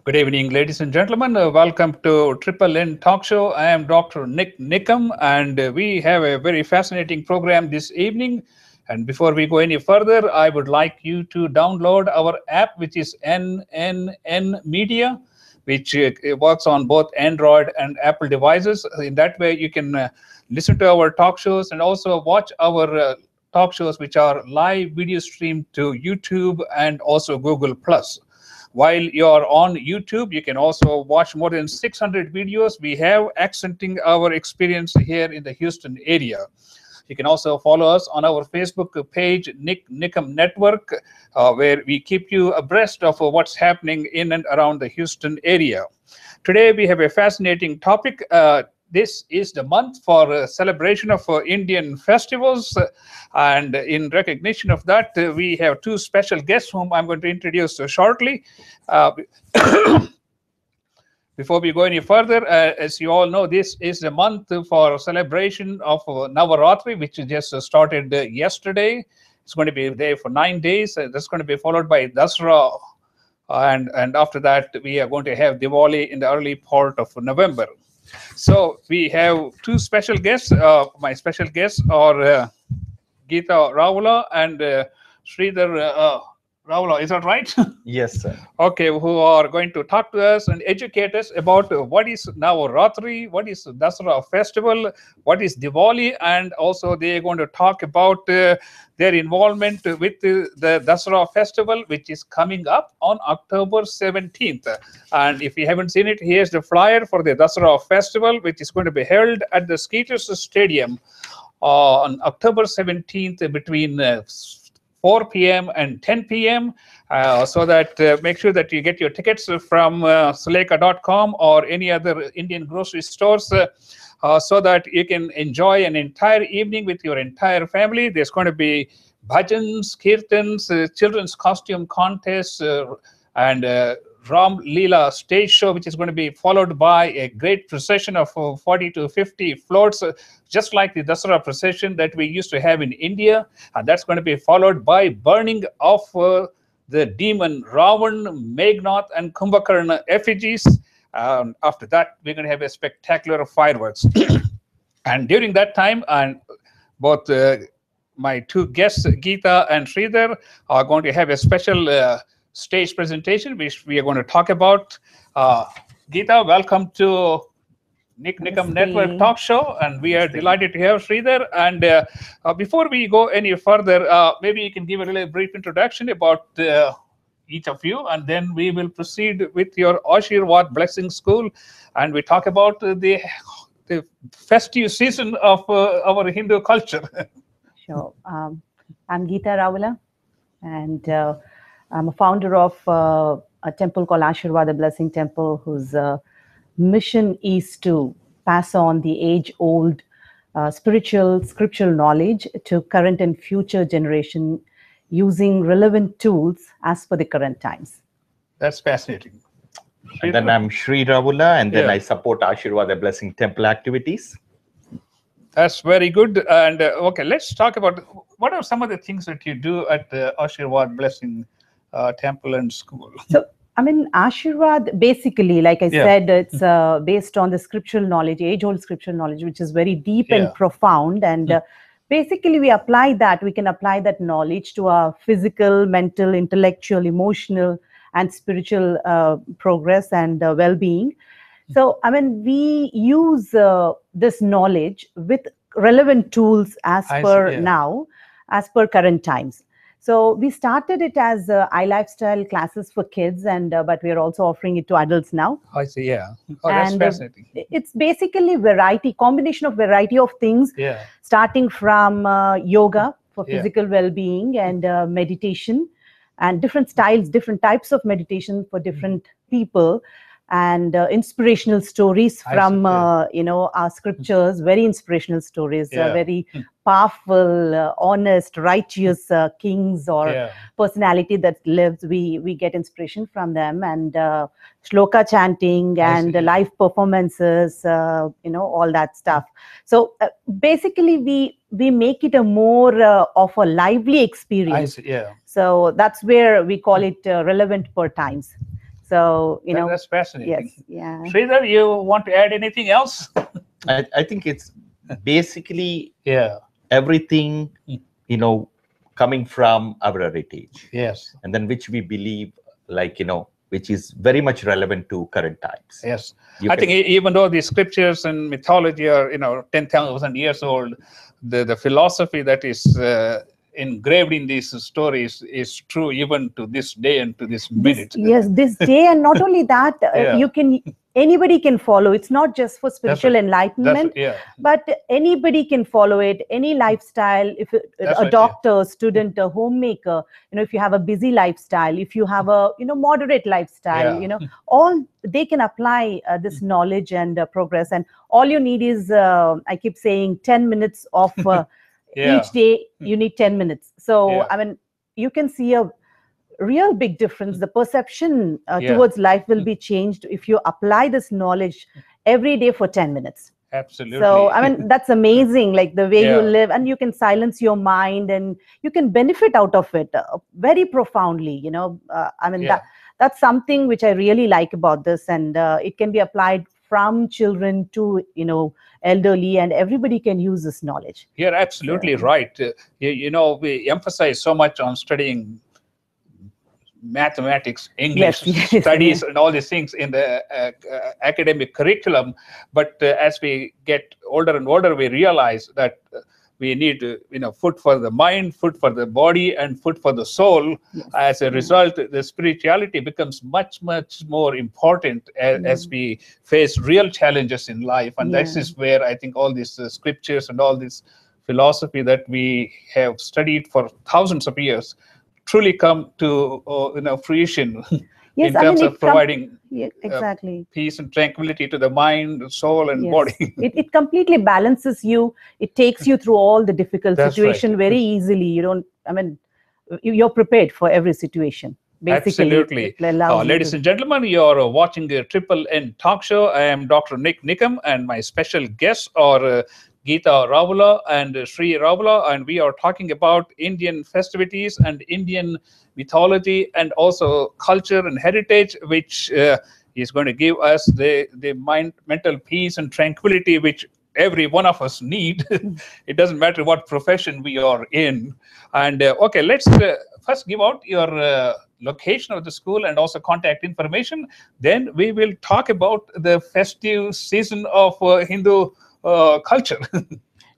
Good evening, ladies and gentlemen. Welcome to Triple N Talk Show. I am Dr. NIK NIKAM, and we have a very fascinating program this evening. And before we go any further, I would like you to download our app, which is NNN Media, which works on both Android and Apple devices. In that way, you can listen to our talk shows and also watch our talk shows, which are live video streamed to YouTube and also Google+. While you're on YouTube, you can also watch more than 600 videos we have accenting our experience here in the Houston area. You can also follow us on our Facebook page, NIK NIKAM Network, where we keep you abreast of what's happening in and around the Houston area. Today, we have a fascinating topic. This is the month for celebration of Indian festivals. And in recognition of that, we have two special guests whom I'm going to introduce shortly. Before we go any further, as you all know, this is the month for celebration of Navaratri, which just started yesterday. It's going to be there for 9 days. That's going to be followed by Dusshera. And after that, we are going to have Diwali in the early part of November. So we have two special guests. My special guests are Geetha Ravula and Sridhar Ravula. Is that right? Yes, sir. Okay, who are going to talk to us and educate us about what is Navaratri, what is Dusshera festival, what is Diwali, and also they're going to talk about their involvement with the Dusshera festival, which is coming up on October 17th. And if you haven't seen it, here's the flyer for the Dusshera festival, which is going to be held at the Skeeters Stadium on October 17th between 4 p.m. and 10 p.m. So that make sure that you get your tickets from Suleka.com or any other Indian grocery stores so that you can enjoy an entire evening with your entire family. There's going to be bhajans, kirtans, children's costume contests, and Ram Leela stage show, which is going to be followed by a great procession of 40 to 50 floats, just like the Dusshera procession that we used to have in India. And that's going to be followed by burning of the demon Ravan, Meghnad, and Kumbhakarna effigies. After that, we're going to have a spectacular fireworks. And during that time, and both my two guests, Geetha and Sridhar, are going to have a special stage presentation, which we are going to talk about. Geetha, welcome to NIK NIKAM Network Talk Show, and we are delighted to have Sridhar. And before we go any further, maybe you can give a little brief introduction about each of you, and then we will proceed with your Ashirwad Blessing School, and we talk about the festive season of our Hindu culture. Sure. I'm Geetha Ravula, and I'm a founder of a temple called Ashirwad, the Blessing Temple, whose mission is to pass on the age-old spiritual, scriptural knowledge to current and future generation using relevant tools as per the current times. That's fascinating. And then I'm Sri Ravula, and then I support Ashirwad, the Blessing Temple activities. That's very good. And okay, let's talk about what are some of the things that you do at the Ashirwad Blessing Temple and School. So, I mean, Ashirwad, basically, like I said, it's based on the scriptural knowledge, age-old scriptural knowledge, which is very deep and profound. And basically, we apply that, we can apply that knowledge to our physical, mental, intellectual, emotional, and spiritual progress and well-being. So, I mean, we use this knowledge with relevant tools as now, as per current times. So we started it as iLifestyle classes for kids, and but we are also offering it to adults now. I see, yeah. Oh, that's fascinating. It's basically combination of variety of things, starting from yoga for physical well-being and meditation, and different styles, different types of meditation for different people, and inspirational stories from our scriptures, very inspirational stories, very powerful, honest, righteous kings or personality that lives. We get inspiration from them, and shloka chanting and live performances, all that stuff. So basically we make it a more of a lively experience. So that's where we call it relevant per times. So, you know, that's fascinating. yes, yeah. Sridhar, you want to add anything else? I think it's basically Yeah. everything, you know, coming from our heritage. Yes. And then which we believe, like, you know, which is very much relevant to current times. Yes. I think even though the scriptures and mythology are, 10,000 years old, the philosophy that is engraved in these stories is true even to this day and to this minute. This day, and not only that, anybody can follow. It's not just for spiritual enlightenment, but anybody can follow it. Any lifestyle, if a doctor, student, a homemaker, if you have a busy lifestyle, if you have a moderate lifestyle, all they can apply this knowledge and progress. And all you need is, I keep saying, 10 minutes of each day. You need 10 minutes. So I mean, you can see a real big difference. The perception towards life will be changed if you apply this knowledge every day for 10 minutes. Absolutely. So I mean, that's amazing, like the way you live, and you can silence your mind and you can benefit out of it very profoundly. I mean, that's something which I really like about this, and it can be applied from children to elderly, and everybody can use this knowledge. You're absolutely right. We emphasize so much on studying mathematics, English studies, and all these things in the academic curriculum. But as we get older and older, we realize that we need, food for the mind, food for the body, and food for the soul. As a result, the spirituality becomes much, much more important as we face real challenges in life. And this is where I think all these scriptures and all this philosophy that we have studied for thousands of years truly come to fruition in terms of providing peace and tranquility to the mind, soul, and body. It completely balances you. It takes you through all the difficult situation very easily. You're prepared for every situation. Basically, absolutely. Ladies and gentlemen, you're watching the Triple N Talk Show. I am Dr. NIK NIKAM, and my special guests are Geetha Ravula and Sri Ravula, and we are talking about Indian festivities and Indian mythology and also culture and heritage, which is going to give us the mental peace and tranquility which every one of us need. It doesn't matter what profession we are in. And okay, let's first give out your location of the school and also contact information. Then we will talk about the festive season of Hindu culture.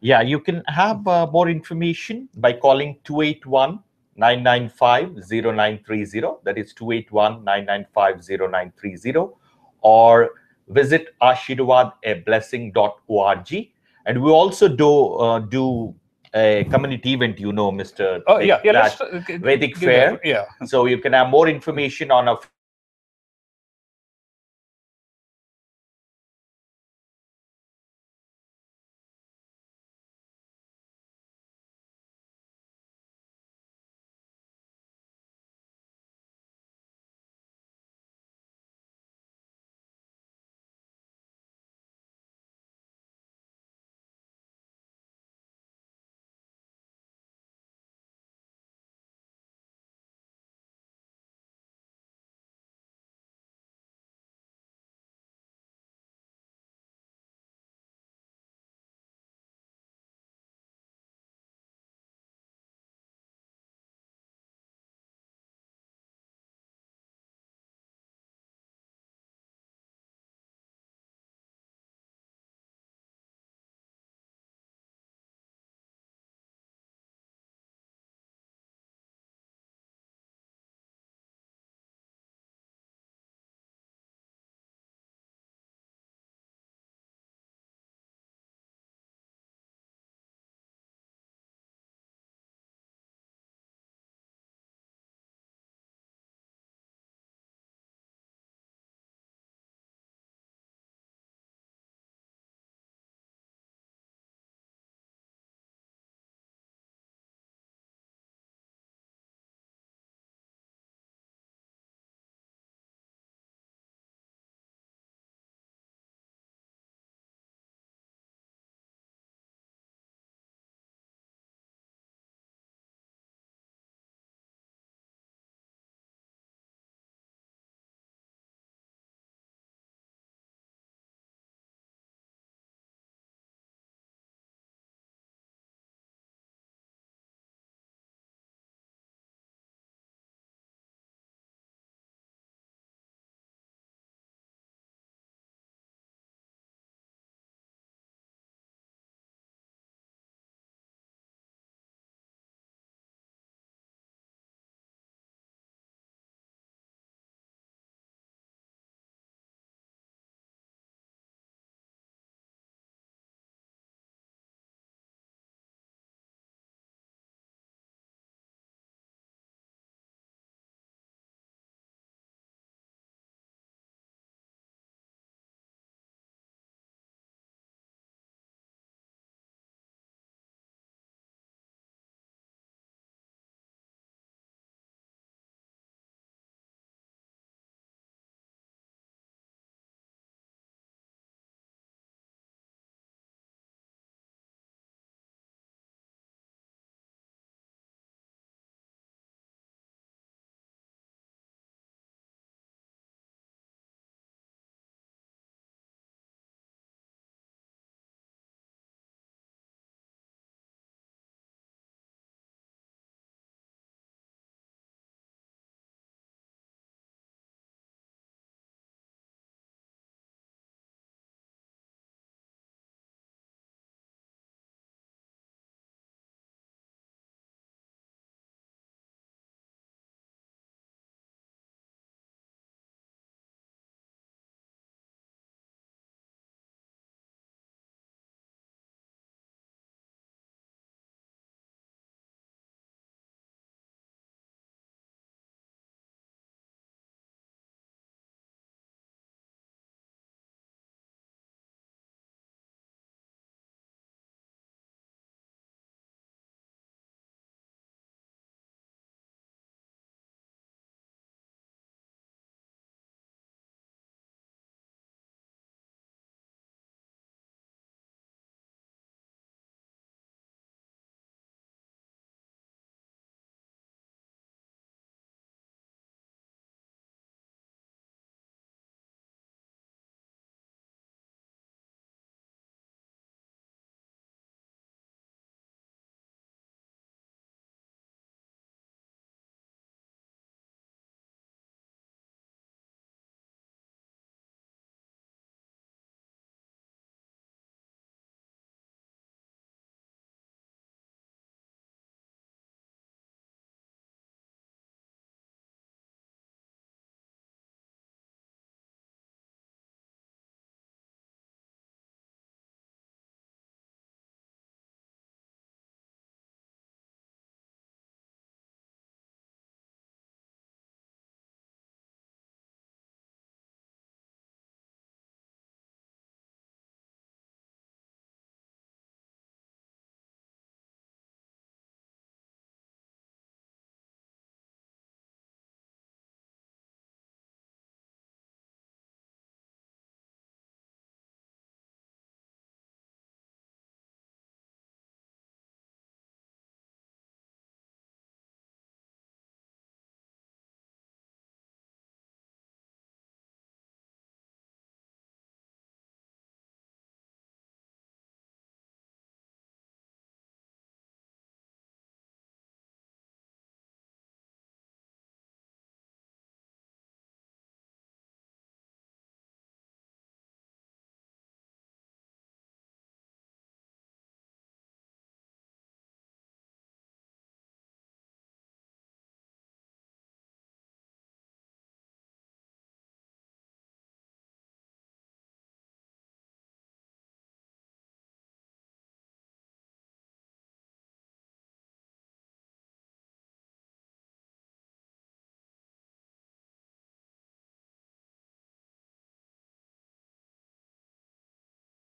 Yeah, you can have more information by calling 281-995-0930. That is 281-995-0930, or visit ashirwadablessing.org. And we also do a community event, Mr. Let's Vedic Fair. So you can have more information on our